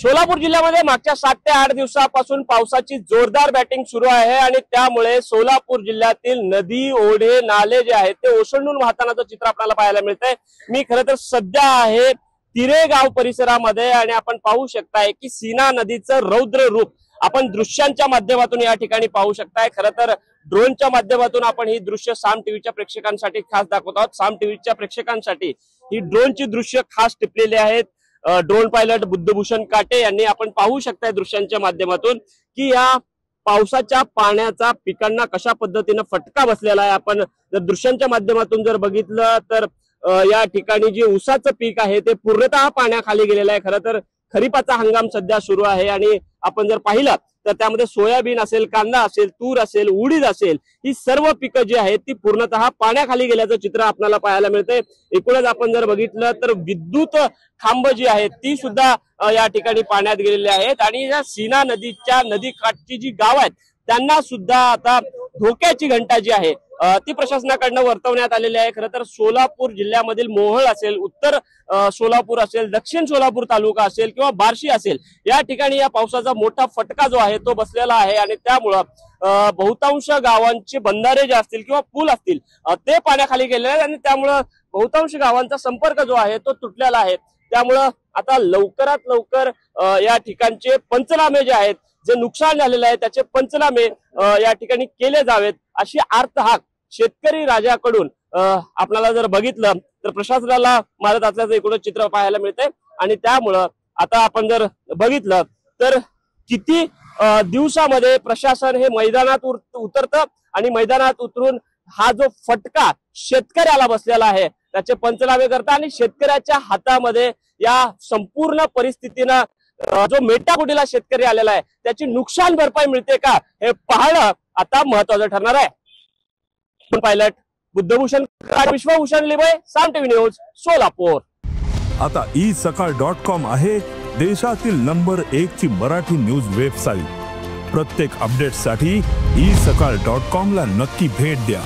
सोलापूर जिल्ह्यामध्ये मागच्या 7 ते 8 दिवसापासून पावसाची जोरदार बॅटिंग सुरू आहे आणि त्यामुळे सोलापूर जिल्ह्यातील नदी, ओढे, नाले जे आहेत ते ओसंडून वाहतानाचं चित्र आपल्याला पाहायला मिळतंय। मी खरं तर सध्या आहे तिरेगाव परिसरामध्ये आणि आपण पाहू शकताय की सीना नदीचं रौद्र रूप आपण दृश्यांच्या माध्यमातून या ठिकाणी पाहू शकताय। खरं तर ड्रोनच्या माध्यमातून आपण ही दृश्य साम टीव्हीच्या प्रेक्षकांसाठी खास दाखवत आहोत। साम टीव्हीच्या प्रेक्षकांसाठी ही ड्रोनची दृश्य खास टिपलेली आहेत। ड्रोन पायलट बुद्धभूषण काटे यांनी आपण पाहू शकताय दृश्यांच्या माध्यमातून की या पावसाच्या पाण्याचा पिकांना कशा पद्धतीने फटका बसलेला आहे। आपण जर दृश्यांच्या माध्यमातून जर बघितलं तर या ठिकाणी जे ऊसाचं पीक आहे ते पूर्णतः पाण्याखाली गेलेलं आहे। खरं तर खरीपाचा हंगाम सध्या सुरू आहे आणि आपण जर पाहिलं तर त्यामध्ये सोयाबीन असेल, कांदा असेल, तूर असेल, उडीद असेल, ही सर्व पिकं जी आहेत ती पूर्णतः पाण्याखाली गेल्याचं चित्र आपल्याला पाहायला मिळतंय। एकूणच आपण जर बघितलं तर विद्युत खांब जी आहेत ती सुद्धा या ठिकाणी पाण्यात गेलेली आहेत आणि या सीना नदीच्या नदीकाठची जी गाव आहेत त्यांना सुद्धा आता धोक्याची घंटा जी आहे ती प्रशासनाकडनं वर्तवण्यात आलेली आहे। खरं तर सोलापूर जिल्ह्यामधील मोहोळ असेल, उत्तर सोलापूर असेल, दक्षिण सोलापूर तालुका असेल किंवा बार्शी असेल, या ठिकाणी या पावसाचा मोठा फटका जो आहे तो बसलेला आहे आणि त्यामुळं बहुतांश गावांचे बंधारे जे असतील किंवा पूल असतील ते पाण्याखाली गेलेले आहेत आणि त्यामुळं बहुतांश गावांचा संपर्क जो आहे तो तुटलेला आहे। त्यामुळं आता लवकरात लवकर या ठिकाणचे पंचनामे जे आहेत, जे नुकसान झालेलं आहे त्याचे पंचनामे या ठिकाणी केले जावेत अशी आर्त हाक शेतकरी राजाकडून आपल्याला जर बघितलं तर प्रशासनाला मारत असल्याचं एकूणच चित्र पाहायला मिळतंय आणि त्यामुळं आता आपण जर बघितलं तर किती दिवसामध्ये प्रशासन हे मैदानात उतरतं आणि मैदानात उतरून हा जो फटका शेतकऱ्याला बसलेला आहे त्याचे पंचनामे करता आणि शेतकऱ्याच्या हातामध्ये या संपूर्ण परिस्थितीनं जो मेटाकुटीला शेतकरी आलेला आहे त्याची नुकसान भरपाई मिळते का हे पाहणं आता महत्वाचं ठरणार आहे। पायलट बुद्धभूषण विश्वभूषण लिबय, साम टीव्ही न्यूज, सोलापूर। आता isakal.com आहे देशातील नंबर 1 ची मराठी न्यूज वेबसाईट। प्रत्येक अपडेटसाठी isakal.com ला नक्की भेट द्या।